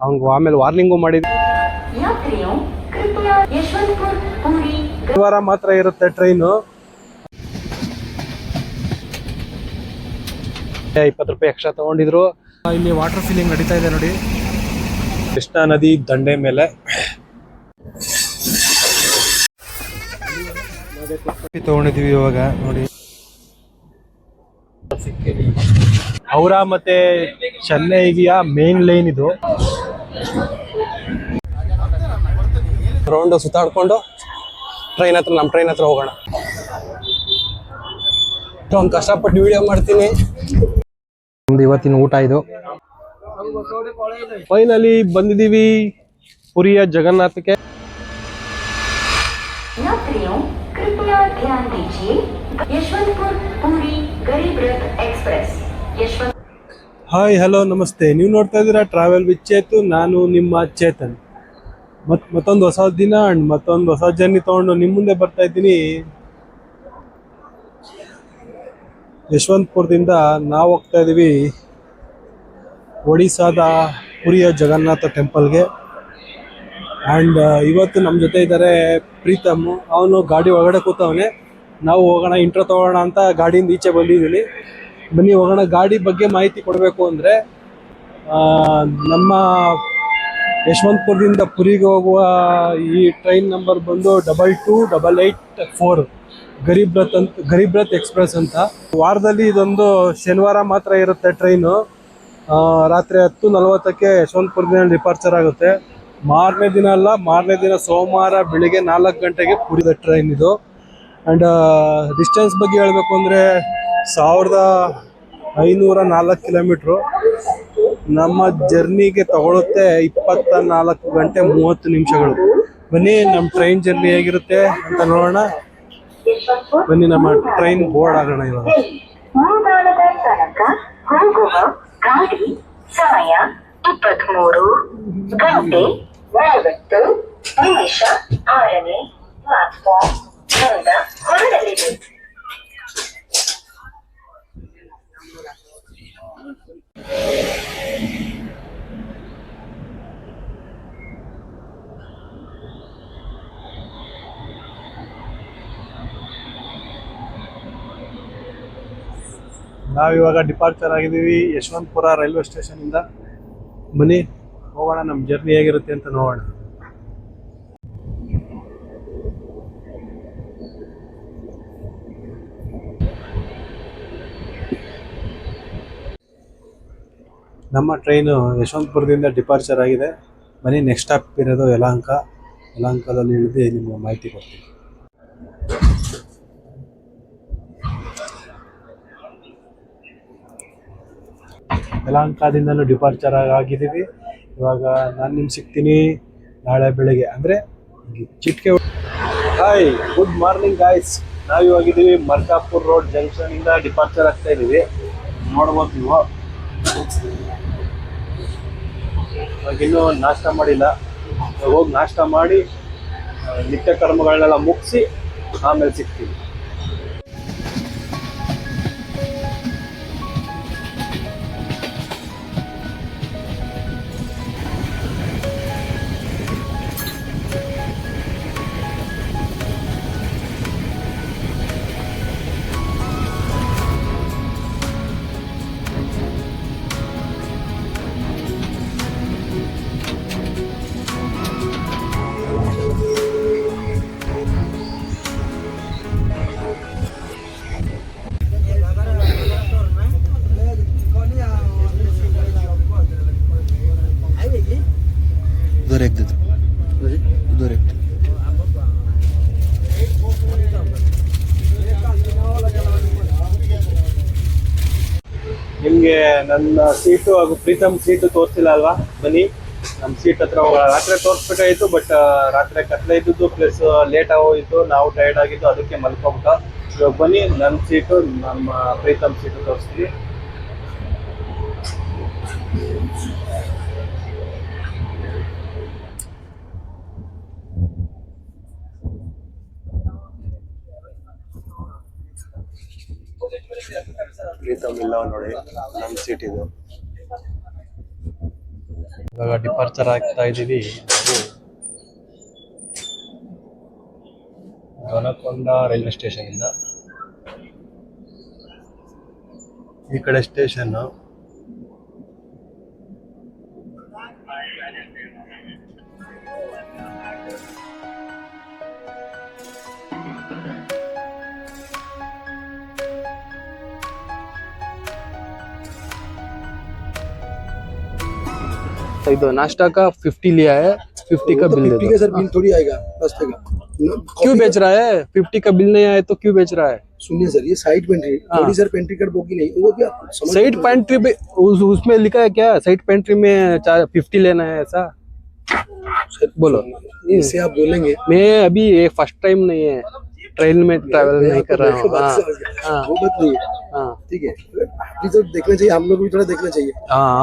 ಅವ್ನಿಗೆ ಆಮೇಲೆ ವಾರ್ನಿಂಗು ಮಾಡಿದ್ವಿ. ಶನಿವಾರ ಮಾತ್ರ ಇರುತ್ತೆ ಟ್ರೈನು. 20 ರೂಪಾಯಿ ಎಕ್ಸ್ಟ್ರಾ ತಗೊಂಡಿದ್ರು. ಇಲ್ಲಿ ವಾಟರ್ ಫೀಲಿಂಗ್ ನಡೀತಾ ಇದೆ ನೋಡಿ, ಕೃಷ್ಣಾ ನದಿ ದಂಡೆ ಮೇಲೆ. ತಗೊಂಡಿದೀವಿ ಇವಾಗ ನೋಡಿ. ಹೌರಾ ಮತ್ತೆ ಚೆನ್ನೈಗಿಯ ಮೇನ್ ಲೈನ್ ಇದು. ರೌಂಡ್ ಸುತ್ತಾಡ್ಕೊಂಡು ನಮ್ಮ ಟ್ರೈನ್ ಹತ್ರ ಹೋಗೋಣ. ಒಂದು ಕಷ್ಟಪಟ್ಟು ವಿಡಿಯೋ ಮಾಡ್ತೀನಿ. ನಮ್ದು ಇವತ್ತಿನ ಊಟ ಇದು. ಫೈನಲಿ ಬಂದಿದ್ದೀವಿ ಪುರಿಯ ಜಗನ್ನಾಥಕ್ಕೆ. ಹಾಯ್ ಹಲೋ ನಮಸ್ತೆ, ನೀವು ನೋಡ್ತಾ ಇದ್ದೀರಾ ಟ್ರಾವೆಲ್ ವಿತ್ ಚೇತು. ನಾನು ನಿಮ್ಮ ಚೇತನ್. ಮತ್ತೊಂದು ಹೊಸ ದಿನ ಅಂಡ್ ಮತ್ತೊಂದು ಹೊಸ ಜರ್ನಿ ತಗೊಂಡು ನಿಮ್ಮ ಮುಂದೆ ಬರ್ತಾ ಇದ್ದೀನಿ. ಯಶವಂತಪುರದಿಂದ ನಾವು ಹೋಗ್ತಾ ಇದ್ದೀವಿ ಒಡಿಸ್ಸಾದ ಪುರಿಯ ಜಗನ್ನಾಥ ಟೆಂಪಲ್ಗೆ. ಆ್ಯಂಡ್ ಇವತ್ತು ನಮ್ಮ ಜೊತೆ ಇದ್ದಾರೆ ಪ್ರೀತಮ್. ಅವನು ಗಾಡಿ ಒಳಗಡೆ ಕೂತವನೆ. ನಾವು ಹೋಗೋಣ, ಇಂಟ್ರೋ ತಗೋಣ ಅಂತ ಗಾಡಿಯಿಂದ ಈಚೆ ಬಂದಿದ್ದೀನಿ. ಬನ್ನಿ ಹೋಗೋಣ. ಗಾಡಿ ಬಗ್ಗೆ ಮಾಹಿತಿ ಕೊಡಬೇಕು ಅಂದರೆ, ನಮ್ಮ ಯಶವಂತಪುರದಿಂದ ಪುರಿಗೆ ಹೋಗುವ ಈ ಟ್ರೈನ್ ನಂಬರ್ ಬಂದು 22884 ಗರೀಬ್ ರಥ್ ಎಕ್ಸ್ಪ್ರೆಸ್ ಅಂತ. ವಾರದಲ್ಲಿ ಇದೊಂದು ಶನಿವಾರ ಮಾತ್ರ ಇರುತ್ತೆ ಟ್ರೈನು. ರಾತ್ರಿ 10:40ಕ್ಕೆ ಯಶವಂತಪುರದಿಂದ ಡಿಪಾರ್ಚರ್ ಆಗುತ್ತೆ. ಮಾರನೇ ದಿನ ಸೋಮವಾರ ಬೆಳಿಗ್ಗೆ 4 ಗಂಟೆಗೆ ಪುರಿದ ಟ್ರೈನ್ ಇದು. ಆ್ಯಂಡ್ ಡಿಸ್ಟೆನ್ಸ್ ಬಗ್ಗೆ ಹೇಳಬೇಕು ಅಂದರೆ 1504 ಕಿಲೋಮೀಟ್ರು. ನಮ್ಮ ಜರ್ನಿಗೆ ತಗೊಳುತ್ತೆ 24 ಗಂಟೆ 30 ನಿಮಿಷಗಳು. ಬನ್ನಿ ನಮ್ಮ ಟ್ರೈನ್ ಜರ್ನಿ ಹೇಗಿರುತ್ತೆ ಅಂತ ನೋಡೋಣ. ಬನ್ನಿ ನಮ್ಮ ಟ್ರೈನ್ ಬೋರ್ಡ್ ಆಗೋಣ ಇವಾಗ. ಗಾಡಿ ಸಮಯ 23:40 6ನೇ ಪ್ಲಾಟ್ಫಾರ್ಮ್ ಹೊರಡಲಿದೆ. ನಾವಿವಾಗ ಡಿಪಾರ್ಚರ್ ಆಗಿದ್ದೀವಿ ಯಶವಂತಪುರ ರೈಲ್ವೆ ಸ್ಟೇಷನಿಂದ. ಬನ್ನಿ ಹೋಗೋಣ, ನಮ್ಮ ಜರ್ನಿ ಹೇಗಿರುತ್ತೆ ಅಂತ ನೋಡೋಣ. ನಮ್ಮ ಟ್ರೈನು ಯಶವಂತಪುರದಿಂದ ಡಿಪಾರ್ಚರ್ ಆಗಿದೆ. ಬನ್ನಿ ನೆಕ್ಸ್ಟ್ ಸ್ಟಾಪ್ ಇರೋದು ಯಲಹಂಕದಲ್ಲಿ ಇಳಿದು ನಿಮಗೆ ಮಾಹಿತಿ ಕೊಡ್ತೀನಿ. ಯಲಹಂಕದಿಂದಲೂ ಡಿಪಾರ್ಚರ್ ಆಗಿದ್ದೀವಿ. ಇವಾಗ ನಾನು ನಿಮ್ಗೆ ಸಿಗ್ತೀನಿ ನಾಳೆ ಬೆಳಗ್ಗೆ, ಅಂದರೆ ಚಿಟ್ಕೆ. Hi, good morning guys. ನಾವಿವಾಗಿದ್ದೀವಿ ಮರ್ಕಾಪುರ್ ರೋಡ್ ಜಂಕ್ಷನಿಂದ ಡಿಪಾರ್ಚರ್ ಆಗ್ತಾ ಇದ್ದೀವಿ. ನೋಡ್ಬೋದು ನೀವು. ಇವಾಗಿನ್ನೂ ನಾಷ್ಟ ಮಾಡಿಲ್ಲ. ಹೋಗಿ ನಾಷ್ಟ ಮಾಡಿ ನಿತ್ಯ ಕರ್ಮಗಳನ್ನೆಲ್ಲ ಮುಗಿಸಿ ಆಮೇಲೆ ಸಿಗ್ತೀವಿ. ನಿಮಗೆ ನನ್ನ ಸೀಟು ಹಾಗೂ ಪ್ರೀತಮ್ ಸೀಟು ತೋರಿಸಿಲ್ಲ ಅಲ್ವಾ? ಬನ್ನಿ ನಮ್ಮ ಸೀಟ್ ಹತ್ರ ಹೋಗೋಣ. ರಾತ್ರಿ ತೋರಿಸ್ಬೇಕಾಗಿತ್ತು, ಬಟ್ ರಾತ್ರಿ ಕತ್ಲೆ ಇದ್ದದ್ದು ಪ್ಲಸ್ ಲೇಟ್ ಆಗೋಯಿತು. ನಾವು ಟೈರ್ಡ್ ಆಗಿದ್ದು, ಅದಕ್ಕೆ ಮಲ್ಕೊಬಿಟ್ಟು. ಇವಾಗ ಬನ್ನಿ ನನ್ನ ಸೀಟು ನಮ್ಮ ಪ್ರೀತಮ್ ಸೀಟು ತೋರಿಸ್ತೀವಿ. ಪ್ರೀತಮ್ ಇಲ್ಲ ನೋಡಿ, ನಮ್ಮ ಸೀಟ್ ಇದು. ಇವಾಗ ಡಿಪಾರ್ಚರ್ ಆಗ್ತಾ ಇದ್ದೀವಿ ನಾವು ಗೊನಕೊಂಡ ರೈಲ್ವೆ ಸ್ಟೇಷನ್ ಇಂದ. ಈ ಕಡೆ ಸ್ಟೇಷನ್. ಇದು नाश्ता का 50 लिया है, 50 का बिल दे दो। सर बिल थोड़ी आएगा रास्ते का। क्यों बेच रहा है? 50 का बिल नहीं आया तो क्यों बेच रहा है? सुनिए सर, ये साइड पेंट्री थोड़ी सर पेंट्री कार्ड बोगी नहीं वो क्या साइड पेंट्री पे उसमें लिखा है क्या? साइड पेंट्री में 50 लेना है ऐसा? बोलो। इससे आप बोलेंगे मैं अभी ये फर्स्ट टाइम नहीं है, ट्रेन में ट्रैवल नहीं कर रहा हूँ। हाँ वो बात नहीं है, हाँ ठीक है। अभी तो देखना चाहिए, हम लोग भी थोड़ा देखना चाहिए। हाँ,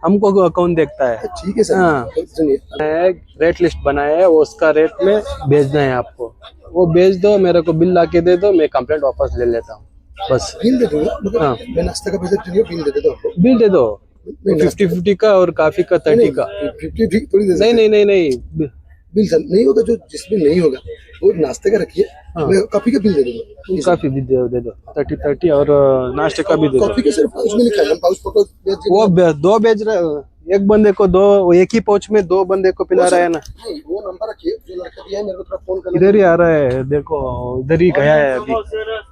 हमको कौन देखता है? ठीक है सर। हाँ। सुनिए रेट लिस्ट बनाया है, वो उसका रेट में भेजना है आपको। वो भेज दो, मेरे को बिल ला के दे दो, मैं कंप्लेंट वापस ले लेता हूँ बस। बिल दे दूंगा, मगर हाँ। मैं नाश्ता का पैसा चाहिए, बिल दे देता हूँ आपको। बिल दे दो 50-50 का और काफी का 30 का। 50 थोड़ी दे नहीं नहीं नहीं नहीं बिल सर नहीं होगा, जो जिसमें नहीं होगा वो नाश्ते का रखिए। हाँ। मैं कॉफी का बिल दे दूंगा। काफी भी दे दो 30 और नाश्ते का भी दे दो। कॉफी का सिर्फ पाउच में लिखा है, पाउच फोटो भेज दीजिए। वो दो भेज रहे, एक बंदे को दो, एक ही पाउच में 2 बंदे को पिला रहा है ना। नहीं, वो नंबर रखिए जो लड़का दिया है, मेरे को थोड़ा फोन करना। इधर ही आ रहा है, देखो इधर ही गया है अभी।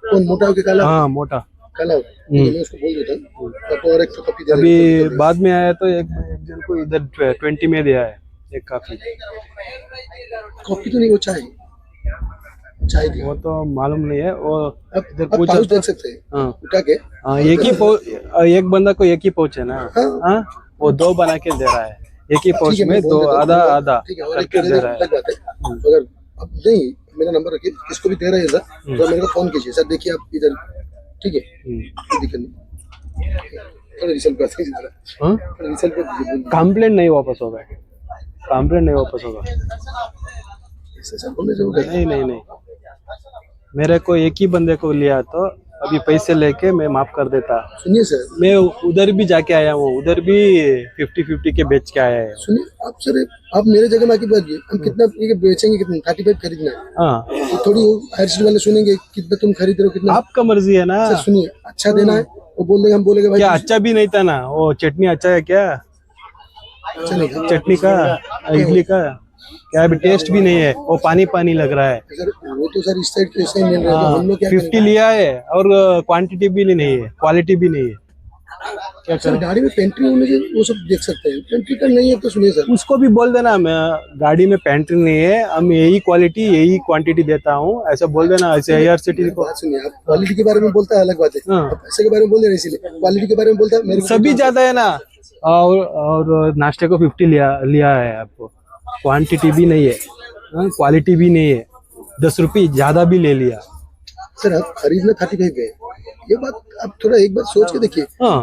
कौन मोटा होके काला? हाँ मोटा। काला होगा, मैं उसको बोल देता हूँ आपको, और एक तो कॉफी दे अभी देता हूँ। बाद में आया तो एक जन को इधर 20 में दिया है एक काफी। कॉफी तो नहीं, वो चाय चाय दिया। वो तो मालूम नहीं है, वो आप इधर आप पूछा पाउच तो- देख सकते हैं हाँ उठा के। हाँ, एक बंदा को एक ही पाउच है ना। हाँ। हाँ वो 2 बना के दे रहा है, एक ही पाउच ठीक है, में मैं बोल 2 देता हूँ। आधा आधा ठीक है, और एक करके दे रहा है। अलग बात है, अगर अब नहीं मेरा नंबर रखिए, किसको भी दे रहे हैं सर तो मेरे को फोन कीजिए। सर देखिए आप इधर, ठीक है, कोई दिक्कत नहीं। थोड़ा रिसल्ट कर दीजिए जरा, हाँ थोड़ा रिसल्ट कर दीजिए। कंप्लेंट नहीं वापस होगा, कंप्लेंट नहीं वापस होगा। ऐसे सर बोलने से होगा? नहीं नहीं नहीं, मेरे को एक ही बंदे को लिया तो अभी पैसे लेके मैं माफ कर देता। सुनिए सर, मैं उधर भी जाके आया हूँ, उधर भी 50-50 के बेच के आया है। सुनिए आप सर, आप मेरे जगह में आके बैठिए, हम कितना ये बेचेंगे, कितना 35 खरीदना है। हाँ तो थोड़ी हायर स्टडी वाले सुनेंगे कितना तुम खरीद रहे हो, कितना। आपका मर्जी है ना। सर सुनिए, अच्छा देना है, वो बोल देंगे, हम बोलेंगे भाई क्या अच्छा भी नहीं था ना? वो चटनी अच्छा है क्या? अच्छा नहीं था। चटनी का, इडली का क्या अभी टेस्ट भी नहीं है, वो पानी पानी लग रहा है। सर वो तो सर इस साइड तो ऐसे ही मिल रहा है, तो हम लोग क्या 50 लिया है और क्वांटिटी भी नहीं है, क्वालिटी भी नहीं है। क्या सर करें? गाड़ी में पेंट्री होने से वो सब देख सकते हैं, पेंट्री का नहीं है तो सुनिए सर। उसको भी बोल देना, मैं गाड़ी में पेंट्री नहीं है, हम यही क्वालिटी यही क्वांटिटी देता हूँ, ऐसा बोल देना। ऐसे IRCTC को बात सुनिए, आप क्वालिटी के बारे में बोलता है अलग बात है, हाँ। आप पैसे के बारे में बोल रहे हैं, इसीलिए क्वालिटी के बारे में बोलता है मेरे को सभी ज्यादा है ना। और नाश्ते को 50 लिया है आपको, क्वांटिटी भी नहीं है, क्वालिटी भी नहीं है, 10 रुपये ज्यादा भी ले लिया। सर आप खरीदना 35 पे है, ये बात आप थोड़ा एक बार सोच के देखिए। हाँ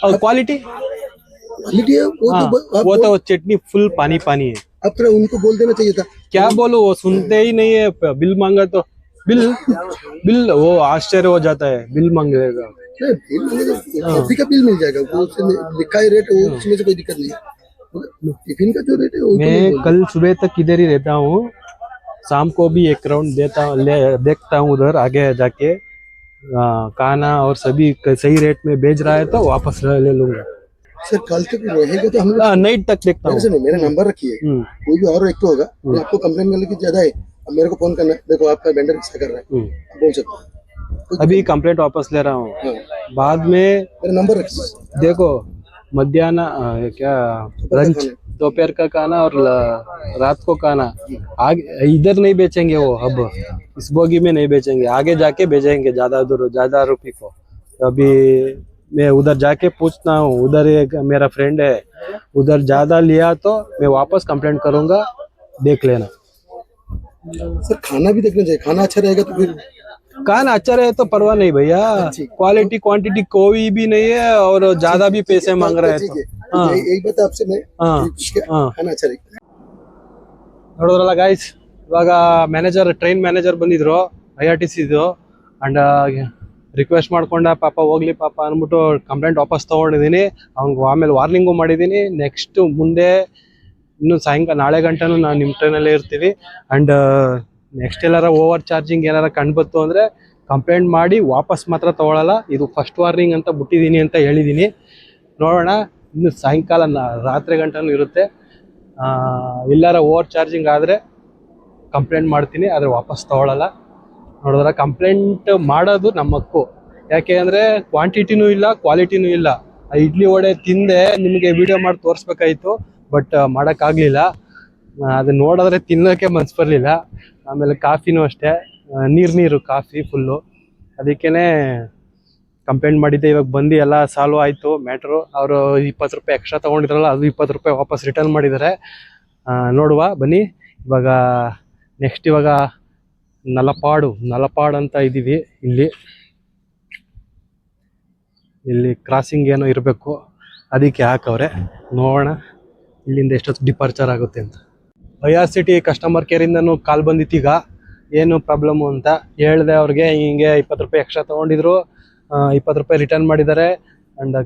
और क्वालिटी, क्वालिटी है वो हाँ तो आप वो तो चटनी फुल पानी पानी है। आप थोड़ा उनको बोल देना चाहिए था। क्या बोलो, वो सुनते ही नहीं है। बिल मांगा तो बिल वो आश्चर्य हो जाता है, बिल मांगेगा। नहीं, बिल मिलेगा, कॉफी का बिल मिल जाएगा, वो उसमें लिखा है रेट, वो उसमें से कोई दिक्कत नहीं है। टिफिन का जो रेट है वो तो नहीं मैं बोल- कल सुबह तक इधर ही रहता हूँ, शाम को भी एक राउंड देखता हूँ उधर आगे जाके। खाना और सभी सही रेट में बेच रहा है तो वापस ले लूंगा। सर कल तक रहेगा तो हम लोग नाइट तक देखता हूँ। मेरे से नहीं, मेरा नंबर रखिए, कोई भी और एक तो होगा, मैं आपको कंप्लेन करने की ज्यादा है, अब मेरे को फोन करना है, देखो आपका वेंडर ऐसा कर रहा है, आप बोल सकते हैं। अभी कंप्लेंट वापस ले रहा हूँ, हाँ, बाद में मेरा नंबर रखिए। देखो मध्याह्न क्या लंच, दोपहर का खाना और रात को खाना आगे इधर नहीं बेचेंगे, वो अब इस बोगी में नहीं बेचेंगे, आगे जाके बेचेंगे ज्यादा रुपये को। अभी मैं उधर जाके पूछता हूँ, उधर एक मेरा फ्रेंड है, उधर ज्यादा लिया तो मैं वापस कंप्लेंट करूंगा, देख लेना। सर खाना भी देखना चाहिए, खाना अच्छा रहेगा तो फिर खाना अच्छा रहे तो परवाह नहीं भैया, क्वालिटी क्वांटिटी कोई भी नहीं है और ज्यादा भी पैसे मांग रहे हैं ठीक है। तो। हाँ यही बात आपसे मैं हाँ हाँ खाना अच्छा रहेगा। ನೋಡಿದ್ರಲ್ಲ ಗೈಸ್, ಇವಾಗ ಟ್ರೈನ್ ಮ್ಯಾನೇಜರ್ ಬಂದಿದ್ರು IRTC ಅಂಡ್ ರಿಕ್ವೆಸ್ಟ್ ಮಾಡ್ಕೊಂಡ ಪಾಪ ಹೋಗ್ಲಿ ಪಾಪ ಅಂದ್ಬಿಟ್ಟು ಕಂಪ್ಲೇಂಟ್ ವಾಪಸ್ ತೊಗೊಂಡಿದ್ದೀನಿ. ಅವ್ನಿಗೆ ಆಮೇಲೆ ವಾರ್ನಿಂಗು ಮಾಡಿದ್ದೀನಿ. ನೆಕ್ಸ್ಟ್ ಮುಂದೆ ಇನ್ನು ಸಾಯಂಕಾಲ ನಾಳೆ ಗಂಟನೂ ನಾವು ನಿಮ್ಮ ಟ್ರೈನಲ್ಲೇ ಇರ್ತೀವಿ. ಆ್ಯಂಡ್ ನೆಕ್ಸ್ಟ್ ಎಲ್ಲಾರ ಓವರ್ ಚಾರ್ಜಿಂಗ್ ಏನಾರ ಕಂಡುಬತ್ತು ಅಂದರೆ ಕಂಪ್ಲೇಂಟ್ ಮಾಡಿ ವಾಪಸ್ ಮಾತ್ರ ತೊಗೊಳಲ್ಲ. ಇದು ಫಸ್ಟ್ ವಾರ್ನಿಂಗ್ ಅಂತ ಬಿಟ್ಟಿದ್ದೀನಿ ಅಂತ ಹೇಳಿದ್ದೀನಿ. ನೋಡೋಣ, ಇನ್ನು ಸಾಯಂಕಾಲ ರಾತ್ರಿ ಗಂಟನೂ ಇರುತ್ತೆ. ಎಲ್ಲಾರ ಓವರ್ ಚಾರ್ಜಿಂಗ್ ಆದರೆ ಕಂಪ್ಲೇಂಟ್ ಮಾಡ್ತೀನಿ, ಆದರೆ ವಾಪಸ್ ತೊಗೊಳಲ್ಲ. ನೋಡಿದ್ರೆ ಕಂಪ್ಲೇಂಟ್ ಮಾಡೋದು ನಮ್ಮ ಹಕ್ಕು. ಯಾಕೆ ಅಂದರೆ ಕ್ವಾಂಟಿಟಿನೂ ಇಲ್ಲ, ಕ್ವಾಲಿಟಿನೂ ಇಲ್ಲ. ಆ ಇಡ್ಲಿ ವಡೆ ತಿಂದೆ ನಿಮಗೆ ವಿಡಿಯೋ ಮಾಡಿ ತೋರಿಸ್ಬೇಕಾಯಿತು, ಬಟ್ ಮಾಡೋಕ್ಕಾಗಲಿಲ್ಲ. ಅದು ನೋಡಿದ್ರೆ ತಿನ್ನೋಕ್ಕೆ ಮನ್ಸು ಬರಲಿಲ್ಲ. ಆಮೇಲೆ ಕಾಫಿನೂ ಅಷ್ಟೇ, ನೀರು ಕಾಫಿ ಫುಲ್ಲು. ಅದಕ್ಕೇ ಕಂಪ್ಲೇಂಟ್ ಮಾಡಿದ್ದೆ. ಇವಾಗ ಬಂದು ಎಲ್ಲ ಸಾಲ್ವ್ ಆಯಿತು ಮ್ಯಾಟ್ರು. ಅವರು 20 ರೂಪಾಯಿ ಎಕ್ಸ್ಟ್ರಾ ತೊಗೊಂಡಿದ್ರಲ್ಲ, ಅದು 20 ರೂಪಾಯಿ ವಾಪಸ್ ರಿಟರ್ನ್ ಮಾಡಿದ್ದಾರೆ. ನೋಡುವ ಬನ್ನಿ. ಇವಾಗ ನೆಕ್ಸ್ಟ್ ಇವಾಗ ನಲಪಾಡು ಅಂತ ಇದ್ದೀವಿ. ಇಲ್ಲಿ ಕ್ರಾಸಿಂಗ್ ಏನೋ ಇರಬೇಕು, ಅದಕ್ಕೆ ಹಾಕವ್ರೆ. ನೋಡೋಣ ಇಲ್ಲಿಂದ ಎಷ್ಟೊತ್ತು ಡಿಪಾರ್ಚರ್ ಆಗುತ್ತೆ ಅಂತ. IRCT ಕಸ್ಟಮರ್ ಕೇರಿಂದನೂ ಕಾಲ್ ಬಂದಿತ್ತು. ಈಗ ಏನು ಪ್ರಾಬ್ಲಮ್ಮು ಅಂತ ಹೇಳಿದೆ ಅವ್ರಿಗೆ. ಹಿಂಗೆ 20 ರೂಪಾಯಿ ಎಕ್ಸ್ಟ್ರಾ ತೊಗೊಂಡಿದ್ರು, 20 ರೂಪಾಯಿ ರಿಟರ್ನ್ ಮಾಡಿದ್ದಾರೆ. ಆ್ಯಂಡ್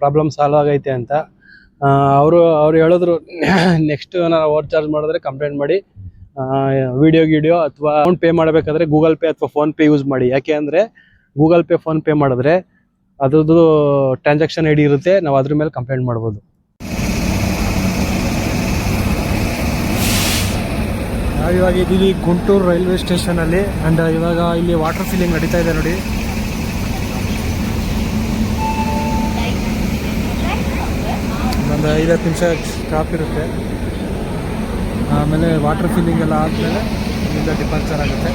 ಪ್ರಾಬ್ಲಮ್ ಸಾಲ್ವ್ ಆಗೈತೆ ಅಂತ ಅವರು ಹೇಳಿದ್ರು. ನೆಕ್ಸ್ಟ್ ನಾನು ಓವರ್ ಚಾರ್ಜ್ ಮಾಡಿದ್ರೆ ಕಂಪ್ಲೇಂಟ್ ಮಾಡಿ, ವಿಡಿಯೋ ಅಥವಾ ಅಮೌಂಟ್ ಪೇ ಮಾಡಬೇಕಾದ್ರೆ ಗೂಗಲ್ ಪೇ ಅಥವಾ ಫೋನ್ಪೇ ಯೂಸ್ ಮಾಡಿ. ಯಾಕೆ ಅಂದರೆ ಗೂಗಲ್ ಪೇ ಫೋನ್ಪೇ ಮಾಡಿದ್ರೆ ಅದ್ರದ್ದು ಟ್ರಾನ್ಸಾಕ್ಷನ್ ID ಇರುತ್ತೆ, ನಾವು ಅದ್ರ ಮೇಲೆ ಕಂಪ್ಲೇಂಟ್ ಮಾಡ್ಬೋದು. ಇವಾಗ ಇದ್ದೀವಿ ಗುಂಟೂರು ರೈಲ್ವೆ ಸ್ಟೇಷನಲ್ಲಿ. ಆ್ಯಂಡ್ ಇವಾಗ ಇಲ್ಲಿ ವಾಟರ್ ಫಿಲ್ಲಿಂಗ್ ನಡೀತಾ ಇದೆ ನೋಡಿ. ಒಂದು 5-10 ನಿಮಿಷ ಸ್ಟಾಪ್ ಇರುತ್ತೆ. ಆಮೇಲೆ ವಾಟರ್ ಫಿಲ್ಲಿಂಗ್ ಎಲ್ಲ ಆದಮೇಲೆ ಇಲ್ಲಿಂದ ಡಿಪಾರ್ಚರ್ ಆಗುತ್ತೆ.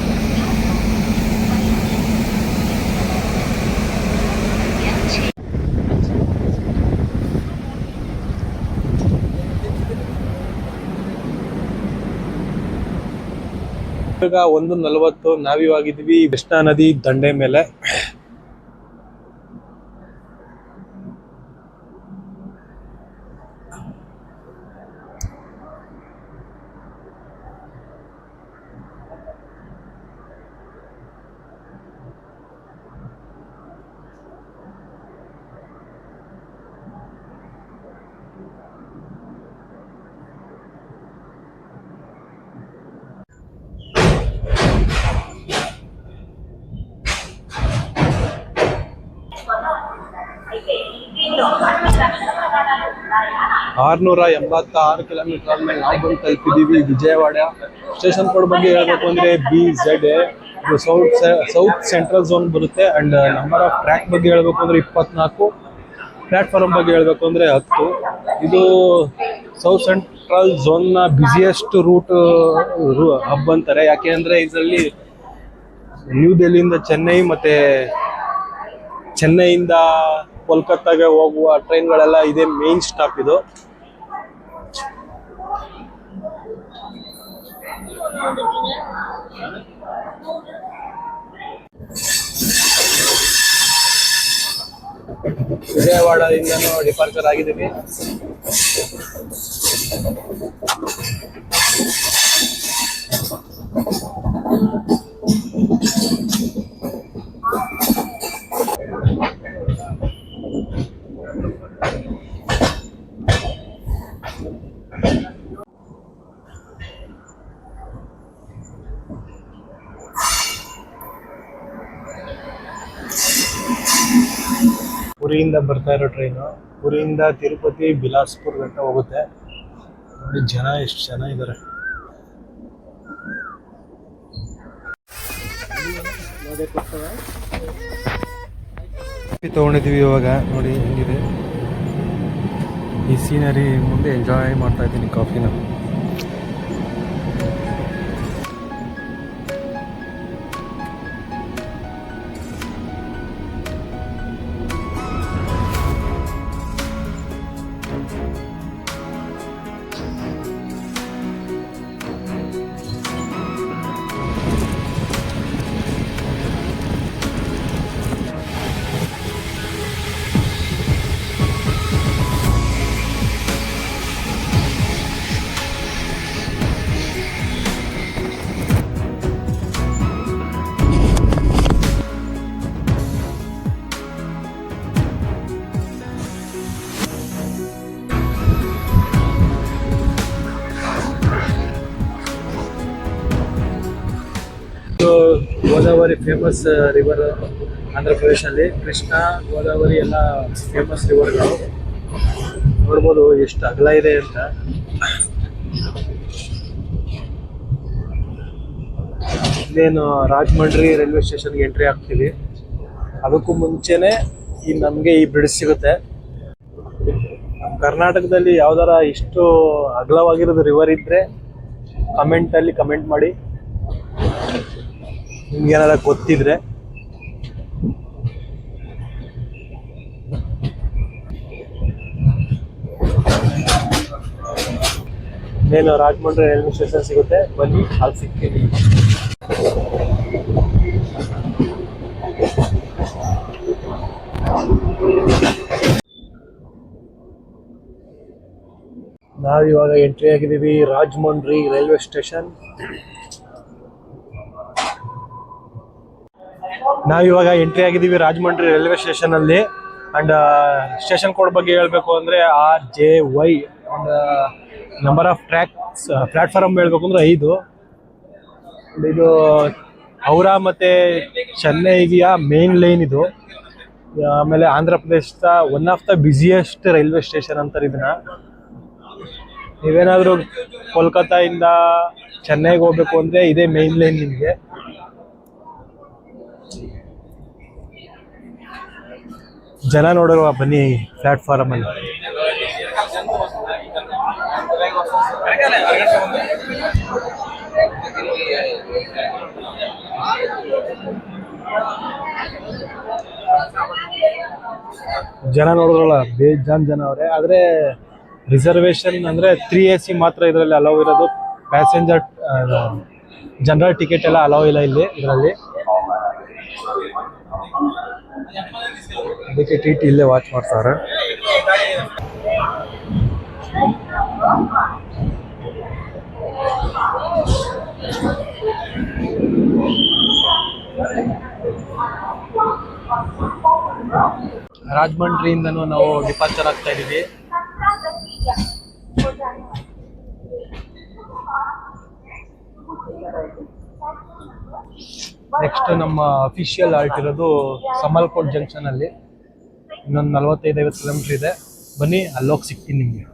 ಈಗ 1:40 ನಾವಿವಾಗಿದ್ವಿ ಕೃಷ್ಣಾ ನದಿ ದಂಡೆ ಮೇಲೆ. ಆರ್ನೂರ 86 ಕಿಲೋಮೀಟರ್ ಆದ್ಮೇಲೆ ನಾವು ಬಂದು ತಲುಪಿದ್ದೀವಿ ವಿಜಯವಾಡ. ಸ್ಟೇಷನ್ ಕೋಡ್ ಬಗ್ಗೆ ಹೇಳಬೇಕು ಅಂದರೆ BZ. ಇದು ಸೌತ್ ಸೆಂಟ್ರಲ್ ಝೋನ್ ಬರುತ್ತೆ. ಆ್ಯಂಡ್ ನಂಬರ್ ಆಫ್ ಟ್ರ್ಯಾಕ್ ಬಗ್ಗೆ ಹೇಳಬೇಕು ಅಂದರೆ 24. ಪ್ಲ್ಯಾಟ್ಫಾರ್ಮ್ ಬಗ್ಗೆ ಹೇಳಬೇಕು ಅಂದರೆ 10. ಇದು ಸೌತ್ ಸೆಂಟ್ರಲ್ ಝೋನ್ನ ಬ್ಯುಸಿಯೆಸ್ಟ್ ರೂಟ್ ಹಬ್ ಅಂತಾರೆ. ಯಾಕೆ ಅಂದರೆ ಇದರಲ್ಲಿ ನ್ಯೂ ಡೆಲ್ಲಿಯಿಂದ ಚೆನ್ನೈ ಮತ್ತು ಚೆನ್ನೈಯಿಂದ ಕೋಲ್ಕತ್ತಾಗೆ ಹೋಗುವ ಟ್ರೈನ್ಗಳೆಲ್ಲ ಇದೇ ಮೇನ್ ಸ್ಟಾಪ್ ಇದು. ವಿಜಯವಾಡದಿಂದನೂ ಡಿಪಾರ್ಚರ್ ಆಗಿದ್ದೀವಿ. ಪುರಿಯಿಂದ ಬರ್ತಾ ಇರೋ ಟ್ರೈನು. ಪುರಿಯಿಂದ ತಿರುಪತಿ ಬಿಲಾಸ್ಪುರ್ ಗಂಟ ಹೋಗುತ್ತೆ. ನೋಡಿ ಜನ ಎಷ್ಟು ಜನ ಇದ್ದಾರೆ. ತಗೊಂಡಿದ್ದೀವಿ ಇವಾಗ. ನೋಡಿ ಹೆಂಗಿದೆ ಈ ಸೀನರಿ. ಮುಂದೆ ಎಂಜಾಯ್ ಮಾಡ್ತಾ ಇದ್ದೀನಿ ಕಾಫಿನ. ಗೋದಾವರಿ ಫೇಮಸ್ ರಿವರ್ ಆಂಧ್ರ ಪ್ರದೇಶಲ್ಲಿ. ಕೃಷ್ಣ ಗೋದಾವರಿ ಎಲ್ಲ ಫೇಮಸ್ ರಿವರ್ಗಳು. ನೋಡ್ಬೋದು ಎಷ್ಟು ಅಗಲ ಇದೆ ಅಂತ. ಇನ್ನೇನು ರಾಜಮಂಡ್ರಿ ರೈಲ್ವೆ ಸ್ಟೇಷನ್ಗೆ ಎಂಟ್ರಿ ಆಗ್ತೀವಿ. ಅದಕ್ಕೂ ಮುಂಚೆನೆ ನಮಗೆ ಈ ಬ್ರಿಡ್ಜ್ ಸಿಗುತ್ತೆ. ಕರ್ನಾಟಕದಲ್ಲಿ ಯಾವ್ದಾರ ಇಷ್ಟು ಅಗಲವಾಗಿರೋದು ರಿವರ್ ಇದ್ರೆ ಕಮೆಂಟಲ್ಲಿ ಕಮೆಂಟ್ ಮಾಡಿ, ನಿಮ್ಗೇನಾರ ಗೊತ್ತಿದ್ರೆ. ಇನ್ನೇನು ರಾಜಮಂಡ್ರಿ ರೈಲ್ವೆ ಸ್ಟೇಷನ್ ಸಿಗುತ್ತೆ, ಬನ್ನಿ ಅಲ್ಲಿ ಸಿಗ್ತೀನಿ. ನಾವಿವಾಗ ಎಂಟ್ರಿ ಆಗಿದ್ದೀವಿ Rajahmundry railway station. Railway station ಅಲ್ಲಿ. ಅಂಡ್ ಸ್ಟೇಷನ್ ಕೋಡ್ ಬಗ್ಗೆ ಹೇಳ್ಬೇಕು ಅಂದ್ರೆ RJY. And number of tracks platform ಹೇಳ್ಬೇಕು ಅಂದ್ರೆ 5. ಇದು ಹೌರಾ ಮತ್ತೆ ಚೆನ್ನೈಗಿಯ ಮೇನ್ ಲೈನ್ ಇದು. ಆಮೇಲೆ ಆಂಧ್ರ ಪ್ರದೇಶದ one of the busiest railway station ಅಂತಾರೆ ಇದನ್ನ. ನೀವೇನಾದ್ರೂ ಕೋಲ್ಕತ್ತಾಯಿಂದ ಚೆನ್ನೈಗೆ ಹೋಗ್ಬೇಕು ಅಂದ್ರೆ ಇದೇ ಮೇನ್ ಲೈನ್ ನಿಮಗೆ. ಜನ ನೋಡುವ ಬನ್ನಿ ಪ್ಲಾಟ್ಫಾರ್ಮ್ ಅಲ್ಲಿ. ಜನ ನೋಡಿದ್ರಲ್ಲ, ಬೇಜಾನ್ ಜನ ಅವ್ರೆ. ಆದ್ರೆ ರಿಸರ್ವೇಶನ್ ಅಂದ್ರೆ 3AC ಮಾತ್ರ ಇದರಲ್ಲಿ ಅಲೌ ಇರೋದು. ಪ್ಯಾಸೆಂಜರ್ ಜನರಲ್ ಟಿಕೆಟ್ ಎಲ್ಲ ಅಲೌ ಇಲ್ಲ ಇಲ್ಲಿ ಇದರಲ್ಲಿ. ಅದಕ್ಕೆ TT ಇಲ್ಲೇ ವಾಚ್ ಮಾಡ್ತಾರೆ. ರಾಜಮಂಡ್ರಿಯಿಂದನೂ ನಾವು ಡಿಪಾರ್ಚರ್ ಆಗ್ತಾ ಇದೀವಿ. ನೆಕ್ಸ್ಟ್ ನಮ್ಮ ಅಫಿಷಿಯಲ್ ಆಲ್ಟ್ ಇರೋದು ಸಮಲ್ಕೋಟ್ ಜಂಕ್ಷನ್ ಅಲ್ಲಿ. ಇನ್ನೊಂದು 45-50 ಕಿಲೋಮೀಟರ್ ಇದೆ. ಬನ್ನಿ ಅಲ್ಲೋಗಿ ಸಿಗ್ತೀನಿ ನಿಮಗೆ.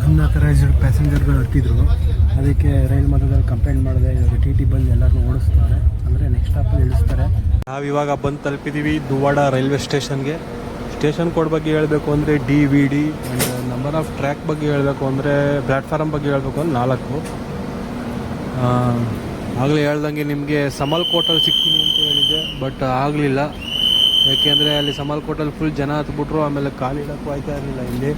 ಅನ್ಅಥರೈಸ್ಡ್ ಪ್ಯಾಸೆಂಜರ್ಗಳು ಹತ್ತಿದ್ರು. ಅದಕ್ಕೆ ರೈಲ್ ಮಧ್ಯದಲ್ಲಿ ಕಂಪ್ಲೇಂಟ್ ಮಾಡಿದೆ. ಇವಾಗ TT ಬಂದು ಎಲ್ಲರನ್ನೂ ಓಡಿಸ್ತಾರೆ, ಅಂದರೆ ನೆಕ್ಸ್ಟ್ ಸ್ಟಾಪಲ್ಲಿ ಇಳಿಸ್ತಾರೆ. ನಾವಿವಾಗ ಬಂದು ತಲುಪಿದ್ದೀವಿ ದುವಾಡ ರೈಲ್ವೆ ಸ್ಟೇಷನ್ಗೆ. ಸ್ಟೇಷನ್ ಕೋಡ್ ಬಗ್ಗೆ ಹೇಳಬೇಕು ಅಂದರೆ DVD. And number of track ಬಗ್ಗೆ ಹೇಳಬೇಕು ಅಂದರೆ, ಪ್ಲ್ಯಾಟ್ಫಾರ್ಮ್ ಬಗ್ಗೆ ಹೇಳಬೇಕು ಅಂದರೆ 4. ಆಗಲೇ ಹೇಳ್ದಂಗೆ ನಿಮಗೆ ಸಮಲ್ಕೋಟಲ್ಲಿ ಸಿಗ್ತೀನಿ ಅಂತ ಹೇಳಿದ್ದೆ, ಬಟ್ ಆಗಲಿಲ್ಲ. ಯಾಕೆಂದರೆ ಅಲ್ಲಿ ಸಮಲ್ಕೋಟಲ್ಲಿ ಫುಲ್ ಜನ ಹತ್ಬಿಟ್ರು. ಆಮೇಲೆ ಕಾಲಿಡೋಕ್ಕೂ ಆಯ್ತಾ ಇರಲಿಲ್ಲ ಇಲ್ಲಿ.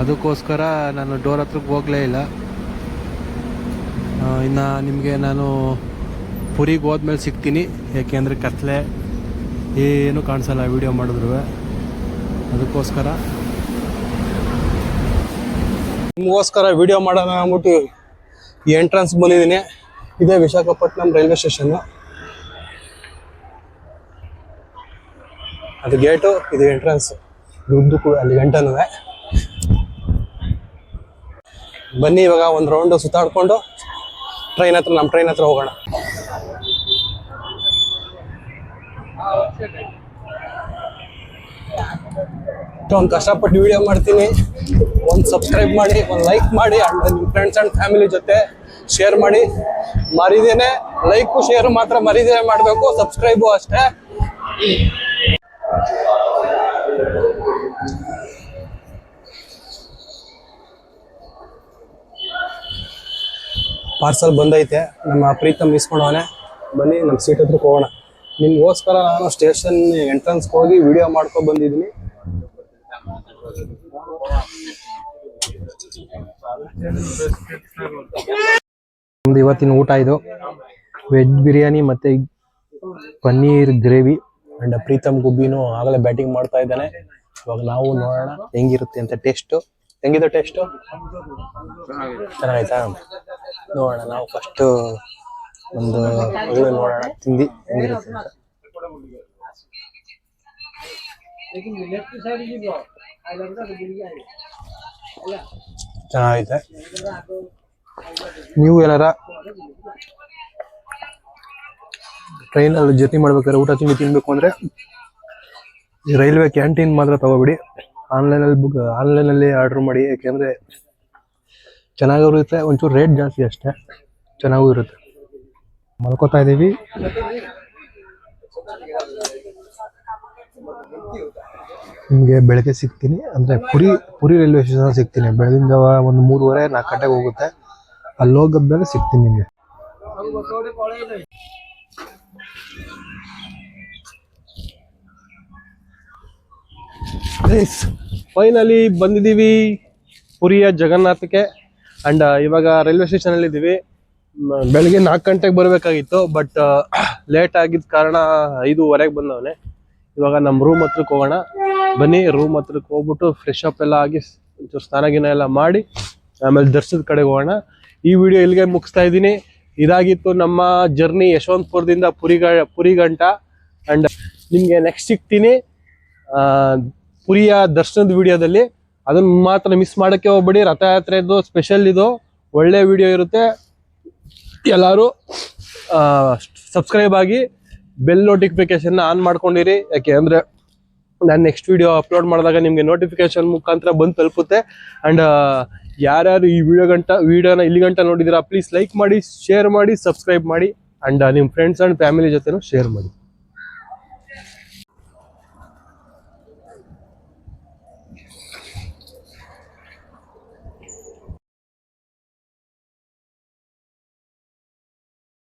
ಅದಕ್ಕೋಸ್ಕರ ನಾನು ಡೋರ್ ಹತ್ರಕ್ಕೆ ಹೋಗಲೇ ಇಲ್ಲ. ಇನ್ನು ನಿಮಗೆ ನಾನು ಪುರಿಗೆ ಹೋದ್ಮೇಲೆ ಸಿಗ್ತೀನಿ. ಯಾಕೆಂದರೆ ಕತ್ಲೆ ಏನೂ ಕಾಣಿಸಲ್ಲ ವೀಡಿಯೋ ಮಾಡಿದ್ರು. ಅದಕ್ಕೋಸ್ಕರ ನಿಮಗೋಸ್ಕರ ವಿಡಿಯೋ ಮಾಡೋಣ ಅಂದ್ಬಿಟ್ಟು ಈ ಎಂಟ್ರೆನ್ಸ್ ಬಂದಿದ್ದೀನಿ. ಇದೇ ವಿಶಾಖಪಟ್ಟಣಂ ರೈಲ್ವೆ ಸ್ಟೇಷನ್ನು. ಅದು ಗೇಟು, ಇದು ಎಂಟ್ರೆನ್ಸ್. ದುಡ್ಡು ಅಲ್ಲಿ ಗಂಟನೂ. ಬನ್ನಿ ಇವಾಗ ಒಂದು ರೌಂಡು ಸುತ್ತಾಡ್ಕೊಂಡು ನಮ್ಮ ಟ್ರೈನ್ ಹತ್ರ ಹೋಗೋಣ. ಒಂದು ಕಷ್ಟಪಟ್ಟು ವಿಡಿಯೋ ಮಾಡ್ತೀನಿ. ಒಂದು ಸಬ್ಸ್ಕ್ರೈಬ್ ಮಾಡಿ, ಒಂದು ಲೈಕ್ ಮಾಡಿ, ಅಂಡ್ ನಿಮ್ಮ ಫ್ರೆಂಡ್ಸ್ ಆ್ಯಂಡ್ ಫ್ಯಾಮಿಲಿ ಜೊತೆ ಶೇರ್ ಮಾಡಿ. ಮರಿದೇನೆ ಲೈಕು ಶೇರು ಮಾತ್ರ ಮರಿದೇನೆ ಮಾಡಬೇಕು, ಸಬ್ಸ್ಕ್ರೈಬು ಅಷ್ಟೇ. ಪಾರ್ಸಲ್ ಬಂದೈತೆ, ನಮ್ಮ ಪ್ರೀತಮ್ ಇಸ್ಕೊಂಡವನೆ. ಬನ್ನಿ ನಮ್ಮ ಸೀಟ್ ಹತ್ರಕ್ಕೆ ಹೋಗೋಣ. ನಿಮಗೋಸ್ಕರ ನಾನು ಸ್ಟೇಷನ್ ಎಂಟ್ರೆನ್ಸ್ಗೆ ಹೋಗಿ ವಿಡಿಯೋ ಮಾಡ್ಕೊಂಡು ಬಂದಿದ್ದೀನಿ. ನಮ್ದು ಇವತ್ತಿನ ಊಟ ಇದು ವೆಜ್ ಬಿರಿಯಾನಿ ಮತ್ತು ಪನ್ನೀರ್ ಗ್ರೇವಿ. ಆ್ಯಂಡ್ ಪ್ರೀತಮ್ ಗುಬ್ಬಿನೂ ಆಗಲೇ ಬ್ಯಾಟಿಂಗ್ ಮಾಡ್ತಾ ಇದ್ದಾನೆ. ಇವಾಗ ನಾವು ನೋಡೋಣ ಹೆಂಗಿರುತ್ತೆ ಅಂತ. ಹೆಂಗಿದೆ ಟೇಸ್ಟು? ಚೆನ್ನಾಗೈತಾ? ನೋಡೋಣ. ನಾವು ಫಸ್ಟು ಒಂದು ನೋಡೋಣ ತಿಂದು ಹೆಂಗಿರುತ್ತೆ ಅಂತ. ಚೆನ್ನಾಗೈತೆ. ನೀವು ಏನಾರ ಟ್ರೈನಲ್ಲಿ ಜರ್ನಿ ಮಾಡ್ಬೇಕಾದ್ರೆ ಊಟ ತಿಂಡಿ ತಿನ್ಬೇಕು ಅಂದರೆ ಈ ರೈಲ್ವೆ ಕ್ಯಾಂಟೀನ್ ಮಾತ್ರ ತಗೋಬಿಡಿ. ಆನ್ಲೈನಲ್ಲಿ ಆರ್ಡ್ರ್ ಮಾಡಿ, ಯಾಕೆಂದರೆ ಚೆನ್ನಾಗಿರುತ್ತೆ. ಒಂಚೂರು ರೇಟ್ ಜಾಸ್ತಿ ಅಷ್ಟೇ, ಚೆನ್ನಾಗೂ ಇರುತ್ತೆ. ಮಲ್ಕೋತಾ ಇದ್ದೀವಿ. ನಿಮಗೆ ಬೆಳಗ್ಗೆ ಸಿಗ್ತೀನಿ, ಅಂದರೆ ಪುರಿ ರೈಲ್ವೆ ಸ್ಟೇಷನ್ ಸಿಗ್ತೀನಿ. ಬೆಳಗಿನ ಜಾವ ಒಂದು 3:30-4 ಗಂಟೆಗೆ ಹೋಗುತ್ತೆ. ಅಲ್ಲಿ ಹೋಗದ್ಮೇಲೆ ಸಿಗ್ತೀನಿ ನಿಮಗೆ. ಫೈನಲಿ ಬಂದಿದ್ದೀವಿ ಪುರಿಯ ಜಗನ್ನಾಥಕ್ಕೆ. ಆ್ಯಂಡ್ ಇವಾಗ ರೈಲ್ವೆ ಸ್ಟೇಷನಲ್ಲಿ ಇದ್ದೀವಿ. ಬೆಳಗ್ಗೆ 4 ಗಂಟೆಗೆ ಬರಬೇಕಾಗಿತ್ತು, ಬಟ್ ಲೇಟ್ ಆಗಿದ್ದ ಕಾರಣ 5:15 ಬಂದವನೆ. ಇವಾಗ ನಮ್ಮ ರೂಮ್ ಹತ್ರಕ್ಕೆ ಹೋಗೋಣ ಬನ್ನಿ. ರೂಮ್ ಹತ್ರಕ್ಕೆ ಹೋಗ್ಬಿಟ್ಟು ಫ್ರೆಶ್ ಅಪ್ ಎಲ್ಲ ಆಗಿ ಒಂಚೂರು ಸ್ನಾನ ಎಲ್ಲ ಮಾಡಿ ಆಮೇಲೆ ದರ್ಶನದ ಕಡೆಗೆ ಹೋಗೋಣ. ಈ ವಿಡಿಯೋ ಇಲ್ಲಿಗೆ ಮುಗಿಸ್ತಾ ಇದ್ದೀನಿ. ಇದಾಗಿತ್ತು ನಮ್ಮ ಜರ್ನಿ ಯಶವಂತಪುರದಿಂದ ಪುರಿ ಗಂಟ. ಆ್ಯಂಡ್ ನಿಮಗೆ ನೆಕ್ಸ್ಟ್ ಸಿಗ್ತೀನಿ ಪುರಿಯ ದರ್ಶನದ ವಿಡಿಯೋದಲ್ಲಿ. ಅದನ್ನು ಮಾತ್ರ ಮಿಸ್ ಮಾಡೋಕ್ಕೆ ಹೋಗ್ಬೇಡಿ. ರಥಯಾತ್ರೆದು ಸ್ಪೆಷಲ್ ಇದು ಒಳ್ಳೆ ವಿಡಿಯೋ ಇರುತ್ತೆ. ಎಲ್ಲರೂ ಸಬ್ಸ್ಕ್ರೈಬ್ ಆಗಿ ಬೆಲ್ ನೋಟಿಫಿಕೇಶನ್ನ ಆನ್ ಮಾಡ್ಕೊಂಡಿರಿ. ಯಾಕೆ ಅಂದರೆ ನಾನು ನೆಕ್ಸ್ಟ್ ವಿಡಿಯೋ ಅಪ್ಲೋಡ್ ಮಾಡಿದಾಗ ನಿಮಗೆ ನೋಟಿಫಿಕೇಶನ್ ಮುಖಾಂತರ ಬಂದು ತಲುಪುತ್ತೆ. ಆ್ಯಂಡ್ ಯಾರ್ಯಾರು ಈ ವಿಡಿಯೋನ ಇಲ್ಲಿ ಗಂಟ ನೋಡಿದ್ದೀರಾ, ಪ್ಲೀಸ್ ಲೈಕ್ ಮಾಡಿ, ಶೇರ್ ಮಾಡಿ, ಸಬ್ಸ್ಕ್ರೈಬ್ ಮಾಡಿ. ಆ್ಯಂಡ್ ನಿಮ್ಮ ಫ್ರೆಂಡ್ಸ್ ಆ್ಯಂಡ್ ಫ್ಯಾಮಿಲಿ ಜೊತೆನೂ ಶೇರ್ ಮಾಡಿ.